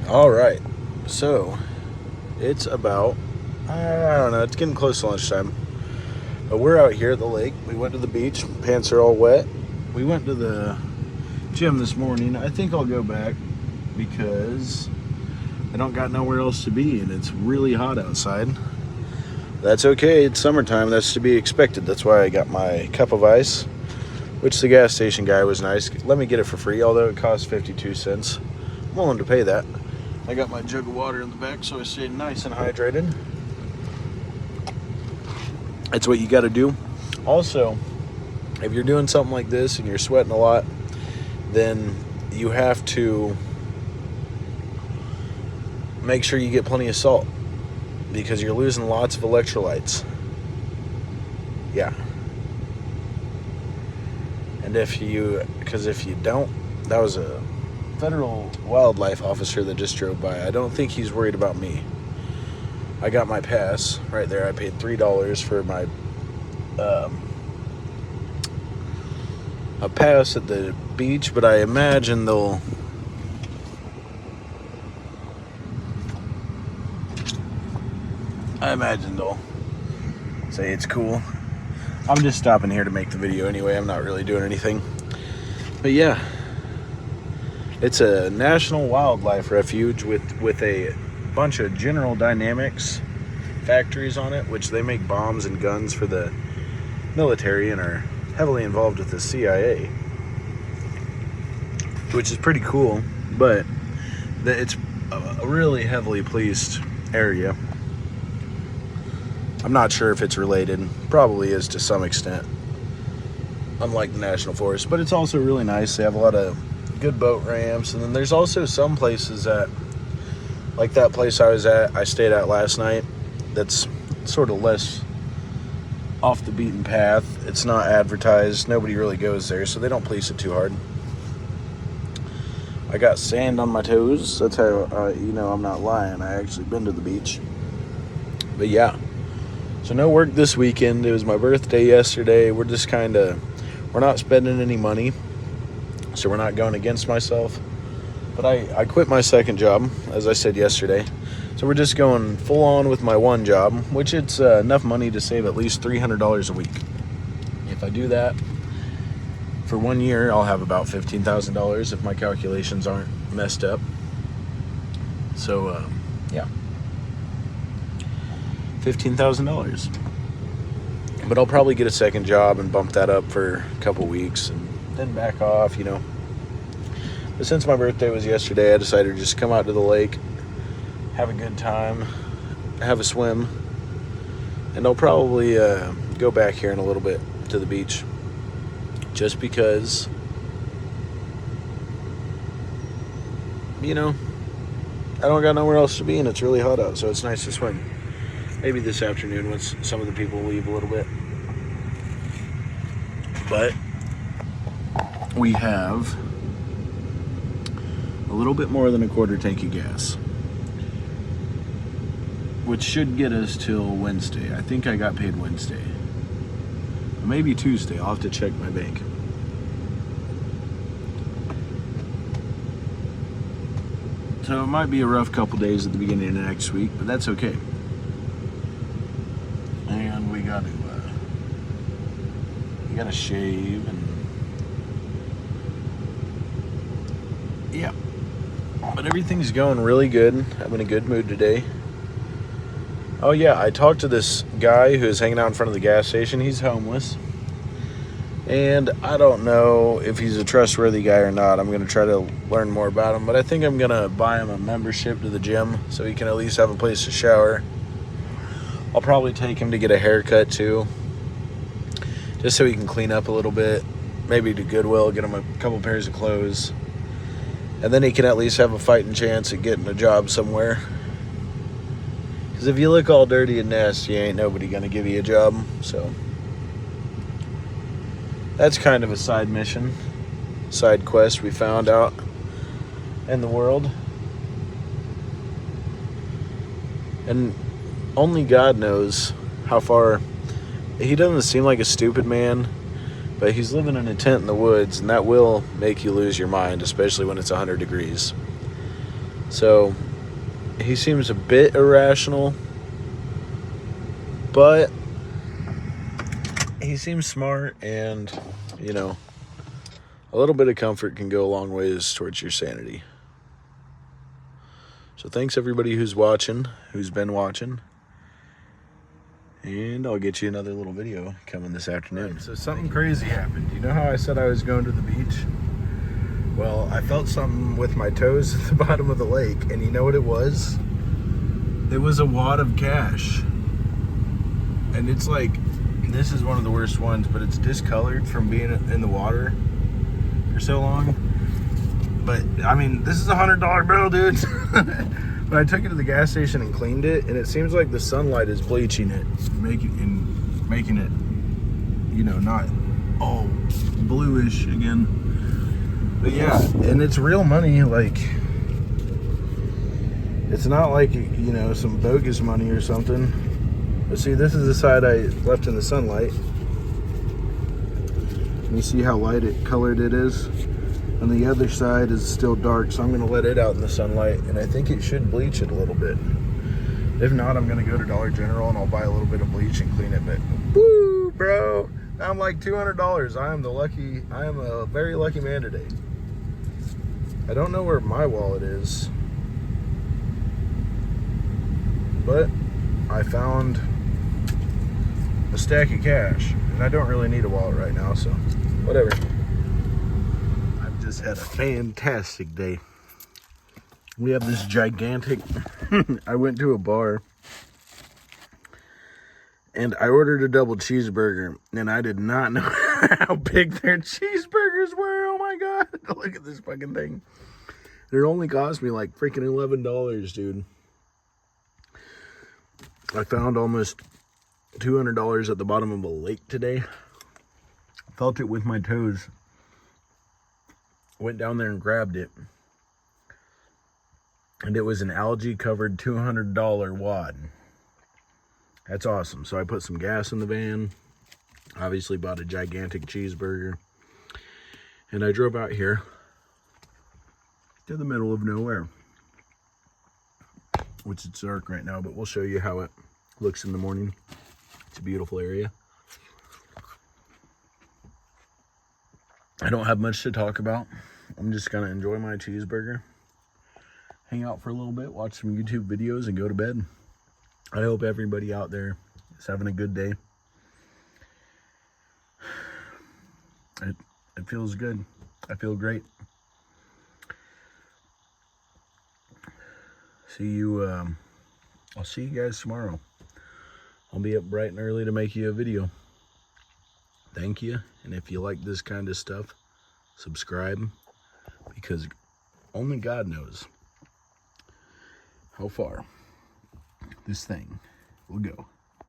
All right, so it's about, I don't know, it's getting close to lunchtime. But we're out here at the lake. We went to the beach. Pants are all wet. We went to the gym this morning. I think I'll go back because I don't got nowhere else to be and it's really hot outside. That's okay. It's summertime. That's to be expected. That's why I got my cup of ice, which the gas station guy was nice. Let me get it for free, although it cost 52 cents. I'm willing to pay that. I got my jug of water in the back so I stay nice and hydrated. That's what you got to do. Also, if you're doing something like this and you're sweating a lot, then you have to make sure you get plenty of salt because you're losing lots of electrolytes. Yeah. And if you don't, that was a federal wildlife officer that just drove by. I don't think he's worried about me. I got my pass right there. I paid $3 for my a pass at the beach, but I imagine they'll say it's cool. I'm just stopping here to make the video anyway. I'm not really doing anything. But yeah, it's a national wildlife refuge with a bunch of General Dynamics factories on it, which they make bombs and guns for the military and are heavily involved with the CIA, which is pretty cool. But it's a really heavily policed area. I'm not sure if it's related. Probably is to some extent, unlike the National Forest. But it's also really nice. They have a lot of good boat ramps. And then there's also some places that, like that place I stayed at last night, that's sort of less off the beaten path. It's not advertised. Nobody really goes there, so they don't police it too hard. I got sand on my toes. That's how I'm not lying. I actually been to the beach. But yeah. So no work this weekend. It was my birthday yesterday. We're just we're not spending any money, so we're not going against myself. But I quit my second job, as I said yesterday. So we're just going full on with my one job, which it's enough money to save at least $300 a week. If I do that for 1 year, I'll have about $15,000 if my calculations aren't messed up. So, yeah. $15,000. But I'll probably get a second job and bump that up for a couple weeks and then back off, But since my birthday was yesterday, I decided to just come out to the lake, have a good time, have a swim, and I'll probably go back here in a little bit to the beach just because, I don't got nowhere else to be and it's really hot out, so it's nice to swim. Maybe this afternoon once some of the people leave a little bit. But we have a little bit more than a quarter tank of gas, which should get us till Wednesday. I think I got paid Wednesday. Maybe Tuesday. I'll have to check my bank. So it might be a rough couple days at the beginning of next week, but that's okay. And we got to shave and yeah. But everything's going really good. I'm in a good mood today. Oh yeah, I talked to this guy who's hanging out in front of the gas station. He's homeless. And I don't know if he's a trustworthy guy or not. I'm going to try to learn more about him. But I think I'm going to buy him a membership to the gym so he can at least have a place to shower. I'll probably take him to get a haircut too, just so he can clean up a little bit. Maybe to Goodwill, get him a couple pairs of clothes. And then he can at least have a fighting chance at getting a job somewhere. Because if you look all dirty and nasty, ain't nobody going to give you a job. So that's kind of a side mission, side quest we found out in the world. And only God knows how far. He doesn't seem like a stupid man, but he's living in a tent in the woods, and that will make you lose your mind, especially when it's 100 degrees. So he seems a bit irrational, but he seems smart, and, you know, a little bit of comfort can go a long ways towards your sanity. So thanks everybody who's watching, who's been watching. And I'll get you another little video coming this afternoon. Right, so something crazy happened. You know how I said I was going to the beach? Well, I felt something with my toes at the bottom of the lake, and you know what it was? It was a wad of cash. And it's like, this is one of the worst ones, but it's discolored from being in the water for so long. But, I mean, this is a $100 bill, dude. But I took it to the gas station and cleaned it, and it seems like the sunlight is bleaching it, making it, you know, not all bluish again. But yeah, and it's real money. Like, it's not like, you know, some bogus money or something. But see, this is the side I left in the sunlight. And you see how light colored it is? And the other side is still dark, so I'm going to let it out in the sunlight, and I think it should bleach it a little bit. If not, I'm going to go to Dollar General and I'll buy a little bit of bleach and clean it. But woo, bro, I'm like $200. I am a very lucky man today. I don't know where my wallet is, but I found a stack of cash, and I don't really need a wallet right now, so whatever. Just had a fantastic day. We have this gigantic I went to a bar and I ordered a double cheeseburger, and I did not know how big their cheeseburgers were. Oh my god, look at this fucking thing. It only cost me like freaking $11, dude. I found almost $200 at the bottom of a lake today. Felt it with my toes. Went down there and grabbed it, and it was an algae covered $200 wad. That's awesome. So I put some gas in the van, obviously bought a gigantic cheeseburger, and I drove out here to the middle of nowhere, which it's dark right now, but we'll show you how it looks in the morning. It's a beautiful area. I don't have much to talk about. I'm just gonna enjoy my cheeseburger, hang out for a little bit, watch some YouTube videos, and go to bed. I hope everybody out there is having a good day. It feels good. I feel great. I'll see you guys tomorrow. I'll be up bright and early to make you a video. Thank you, and if you like this kind of stuff, subscribe, because only God knows how far this thing will go.